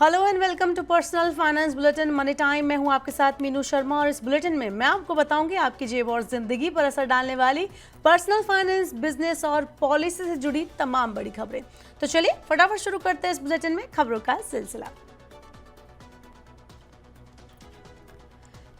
Hello and welcome to personal finance bulletin money time. मैं हूं आपके साथ मीनू शर्मा और इस बुलेटिन में मैं आपको बताऊंगी आपकी जेब और जिंदगी पर असर डालने वाली पर्सनल फाइनेंस, बिजनेस और पॉलिसी से जुड़ी तमाम बड़ी खबरें। तो चलिए फटाफट शुरू करते हैं इस बुलेटिन में खबरों का सिलसिला।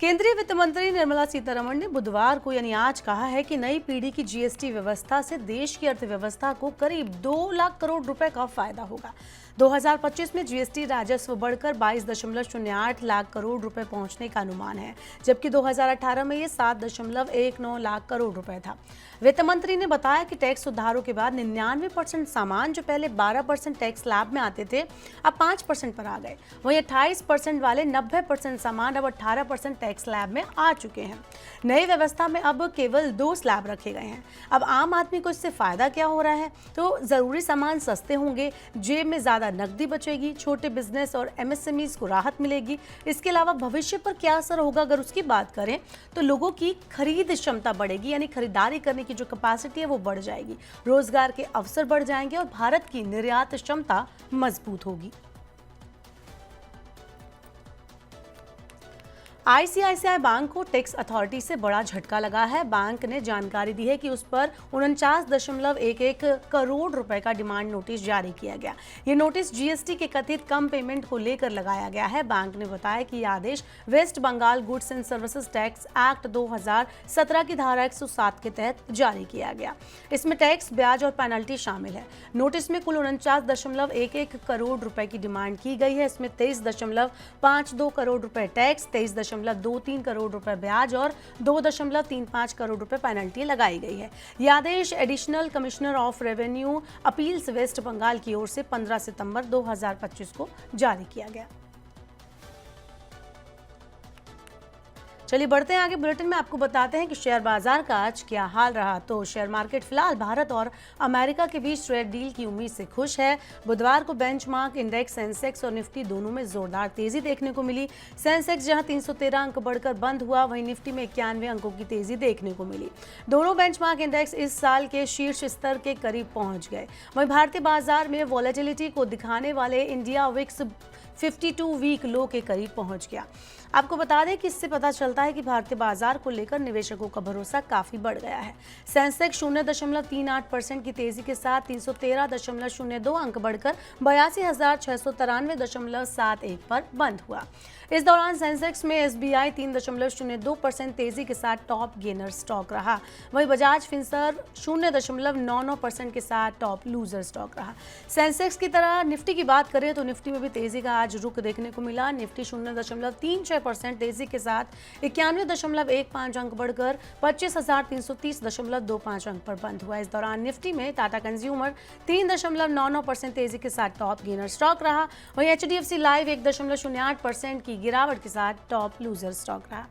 केंद्रीय वित्त मंत्री निर्मला सीतारमण ने बुधवार को यानी आज कहा है कि नई पीढ़ी की जीएसटी व्यवस्था से देश की अर्थव्यवस्था को करीब 2 लाख करोड़ रुपए का फायदा होगा। 2025 में जीएसटी राजस्व बढ़कर 22.08 लाख करोड़ रुपए पहुंचने का अनुमान है, जबकि 2018 में ये 7.19 लाख करोड़ रुपए था। वित्त मंत्री ने बताया कि टैक्स सुधारों के बाद 99% सामान जो पहले 12% टैक्स स्लैब में आते थे अब 5% पर आ गए। वहीं 28% वाले 90% सामान अब 18% टैक्स स्लैब में आ चुके हैं। नई व्यवस्था में अब केवल 2 स्लैब रखे गए हैं। अब आम आदमी को इससे फायदा क्या हो रहा है? तो जरूरी सामान सस्ते होंगे, जेब में ज्यादा नकदी बचेगी, छोटे बिजनेस और एमएसएमईज को राहत मिलेगी। इसके अलावा भविष्य पर क्या असर होगा अगर उसकी बात करें तो लोगों की खरीद क्षमता बढ़ेगी, यानी खरीदारी करने की जो कैपेसिटी है वो बढ़ जाएगी, रोजगार के अवसर बढ़ जाएंगे और भारत की निर्यात क्षमता मजबूत होगी। आईसीआईसीआई बैंक को टैक्स अथॉरिटी से बड़ा झटका लगा है। बैंक ने जानकारी दी है कि उस पर 49.11 करोड़ रुपए का डिमांड नोटिस जारी किया गया। ये नोटिस जीएसटी के कथित कम पेमेंट को लेकर लगाया गया है। बैंक ने बताया कि यह आदेश West Bengal goods and services tax act 2017 की धारा 107 के तहत जारी किया गया। इसमें टैक्स, ब्याज और पेनल्टी शामिल है। नोटिस में कुल 49.11 करोड़ रुपए की डिमांड की गई है। इसमें 23.52 करोड़ रुपए टैक्स, 23.23 करोड़ रुपए ब्याज और 2.35 करोड़ रुपए पेनल्टी लगाई गई है। यह आदेश additional commissioner of revenue appeals West Bengal की ओर से 15 सितंबर 2025 को जारी किया गया। चलिए बढ़ते हैं आगे बुलेटिन में। आपको बताते हैं कि शेयर बाजार का आज क्या हाल रहा। तो शेयर मार्केट फिलहाल भारत और अमेरिका के बीच ट्रेड डील की उम्मीद से खुश है। बुधवार को बेंचमार्क इंडेक्स सेंसेक्स और निफ्टी दोनों में जोरदार तेजी देखने को मिली। सेंसेक्स जहां 313 अंक बढ़कर बंद हुआ, वहीं निफ्टी में 91 अंकों की तेजी देखने को मिली। दोनों बेंचमार्क इंडेक्स इस साल के शीर्ष स्तर के करीब पहुंच गए। वहीं भारतीय बाजार में वॉलेटिलिटी को दिखाने वाले इंडिया विक्स 52 वीक लो के करीब पहुंच गया। आपको बता दें कि इससे पता चलता है कि भारतीय बाजार को लेकर निवेशकों का भरोसा काफी बढ़ गया है। सेंसेक्स 0.38% की तेजी के साथ 313.02 अंक बढ़कर 82,693.71 पर बंद हुआ। इस दौरान सेंसेक्स में एसबीआई 3.02% तेजी के साथ टॉप गेनर स्टॉक रहा। वहीं बजाज फिनसर्व 0.99% के साथ टॉप लूजर स्टॉक रहा। सेंसेक्स की तरह निफ्टी की बात करें तो निफ्टी में भी तेजी का आज रुख देखने को मिला। निफ्टी 0.36% तेजी के साथ 91.15 अंक बढ़कर 25,330.25 अंक पर बंद हुआ। इस दौरान निफ्टी में टाटा कंज्यूमर 3.99% तेजी के साथ टॉप गेनर स्टॉक रहा। वहीं एचडीएफसी लाइव 1.08% की गिरावट के साथ टॉप लूजर स्टॉक रहा।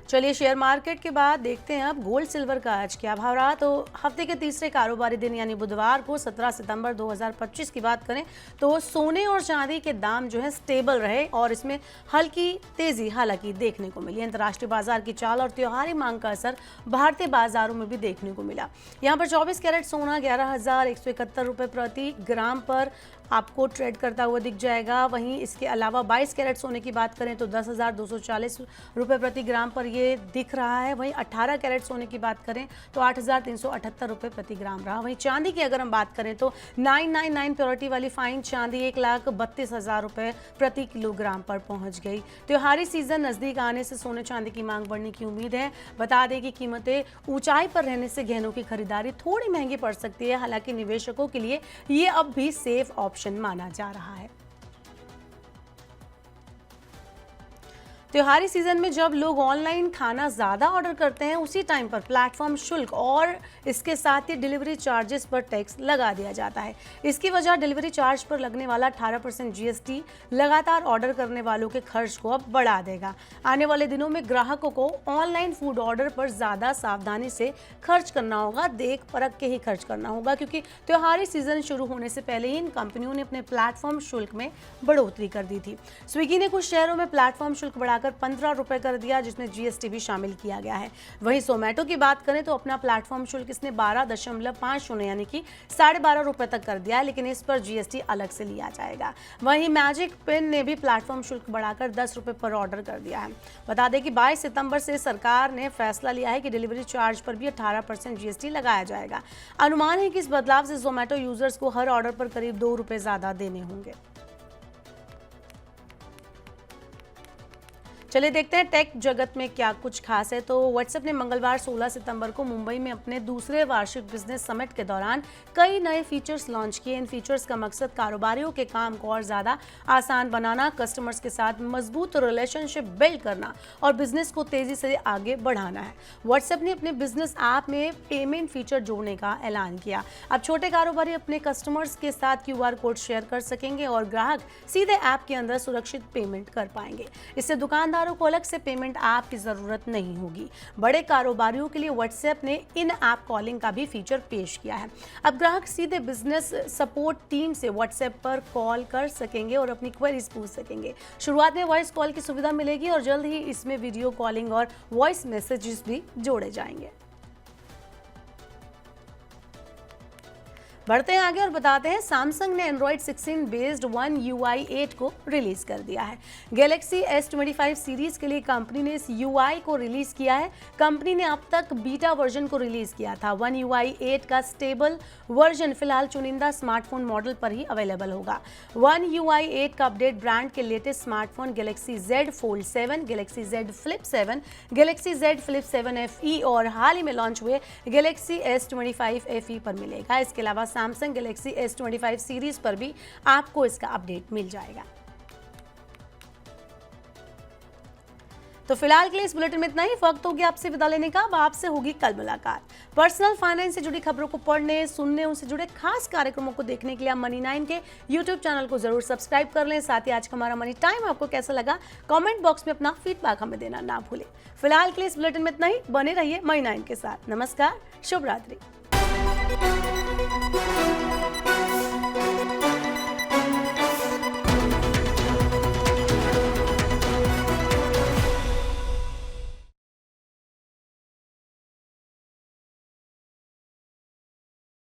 चलिए शेयर मार्केट के बाद देखते हैं अब गोल्ड सिल्वर का आज क्या भाव रहा। तो हफ्ते के तीसरे कारोबारी दिन यानी बुधवार को 17 सितंबर 2025 की बात करें तो सोने और चांदी के दाम जो है स्टेबल रहे और इसमें हल्की तेजी हालांकि देखने को मिली। अंतर्राष्ट्रीय बाजार की चाल और त्योहारी मांग का असर भारतीय बाजारों में भी देखने को मिला। यहाँ पर 24 कैरेट सोना 11,171 रुपये प्रति ग्राम पर आपको ट्रेड करता हुआ दिख जाएगा। वहीं इसके अलावा 22 कैरेट सोने की बात करें तो 10,240 रुपये प्रति ग्राम पर ये दिख रहा है। वहीं 18 कैरेट सोने की बात करें तो 8,378 रुपये प्रति ग्राम रहा। वहीं चांदी की अगर हम बात करें तो 999 प्योरिटी वाली फाइन चांदी 1,32,000 रुपये प्रति किलोग्राम पर पहुंच गई। त्योहारी सीजन नजदीक आने से सोने चांदी की मांग बढ़ने की उम्मीद है। बता दें कि कीमतें ऊंचाई पर रहने से गहनों की खरीदारी थोड़ी महंगी पड़ सकती है। हालांकि निवेशकों के लिए ये अब भी सेफ ऑप्शन माना जा रहा है। त्योहारी सीजन में जब लोग ऑनलाइन खाना ज़्यादा ऑर्डर करते हैं उसी टाइम पर प्लेटफॉर्म शुल्क और इसके साथ ही डिलीवरी चार्जेस पर टैक्स लगा दिया जाता है। इसकी वजह डिलीवरी चार्ज पर लगने वाला 18% जीएसटी लगातार ऑर्डर करने वालों के खर्च को अब बढ़ा देगा। आने वाले दिनों में ग्राहकों को ऑनलाइन फूड ऑर्डर पर ज़्यादा सावधानी से खर्च करना होगा, देख परख के ही खर्च करना होगा, क्योंकि त्योहारी सीजन शुरू होने से पहले ही इन कंपनियों ने अपने प्लेटफॉर्म शुल्क में बढ़ोतरी कर दी थी। स्विगी ने कुछ शहरों में प्लेटफॉर्म शुल्क बढ़ा बढ़ाकर 15 रुपए कर दिया, जिसमें जीएसटी भी शामिल किया गया है। वहीं जोमेटो की बात करें तो अपना प्लेटफॉर्म शुल्क इसने 12.50 यानी कि 12.5 रुपए तक कर दिया है, लेकिन इस पर जीएसटी अलग से लिया जाएगा। वहीं मैजिक पेन ने भी प्लेटफॉर्म शुल्क बढ़ाकर 10 रुपए पर ऑर्डर कर दिया है। बता दें कि 22 सितंबर से सरकार ने फैसला लिया है कि डिलीवरी चार्ज पर भी 18% जीएसटी लगाया जाएगा। अनुमान है कि इस बदलाव से जोमेटो यूजर्स को हर ऑर्डर पर करीब 2 रुपए ज्यादा देने होंगे। चलिए देखते हैं टेक जगत में क्या कुछ खास है। तो व्हाट्सएप ने मंगलवार 16 सितंबर को मुंबई में अपने दूसरे वार्षिक बिजनेस समिट के दौरान कई नए फीचर्स लॉन्च किए। इन फीचर्स का मकसद कारोबारियों के काम को और ज़्यादा आसान बनाना, कस्टमर्स के साथ मजबूत रिलेशनशिप बिल्ड करना और बिजनेस को तेज़ी से आगे बढ़ाना है। व्हाट्सएप ने अपने बिजनेस ऐप में पेमेंट फीचर जोड़ने का ऐलान किया। अब छोटे कारोबारी अपने कस्टमर्स के साथ QR कोड शेयर कर सकेंगे और ग्राहक सीधे ऐप के अंदर सुरक्षित पेमेंट कर पाएंगे। इससे दुकानदार को अलग से पेमेंट ऐप की जरूरत नहीं होगी। बड़े कारोबारियों के लिए व्हाट्सएप ने इन ऐप कॉलिंग का भी फीचर पेश किया है। अब ग्राहक सीधे बिजनेस सपोर्ट टीम से व्हाट्सएप पर कॉल कर सकेंगे और अपनी क्वेरीज पूछ सकेंगे। शुरुआत में वॉइस कॉल की सुविधा मिलेगी और जल्द ही इसमें वीडियो कॉलिंग और वॉइस मैसेजेस भी जोड़े जाएंगे। बढ़ते हैं आगे और बताते हैं सैमसंग ने Android 16 बेस्ड One UI 8 को रिलीज कर दिया है। गैलेक्सी S25 सीरीज के लिए कंपनी ने इस UI को रिलीज किया है। कंपनी ने अब तक बीटा वर्जन को रिलीज किया था। One UI 8 का स्टेबल वर्जन फिलहाल चुनिंदा स्मार्टफोन मॉडल पर ही अवेलेबल होगा। One UI 8 का अपडेट ब्रांड के latest smartphone Galaxy Z Fold 7, Galaxy Z Flip 7, Galaxy Z Flip 7 FE और हाल ही में लॉन्च हुए गैलेक्सी S25 FE पर मिलेगा। इसके अलावा सैमसंग गैलेक्सी S25 सीरीज पर भी आपको इसका अपडेट मिल जाएगा। तो फिलहाल के लिए इस बुलेटिन में इतना ही। वक्त हो गया आपसे विदा लेने का। अब आपसे होगी कल मुलाकात। पर्सनल फाइनेंस से जुड़ी खबरों को पढ़ने, सुनने, उनसे जुड़े खास कार्यक्रमों को देखने के लिए आप Money9 के YouTube चैनल को जरूर सब्सक्राइब कर लें। साथ ही आज का हमारा मनी टाइम आपको कैसा लगा कमेंट बॉक्स में अपना फीडबैक हमें देना ना भूलें। फिलहाल के लिए इस बुलेटिन में इतना ही। बने रहिए Money9 के साथ। नमस्कार, शुभ रात्रि।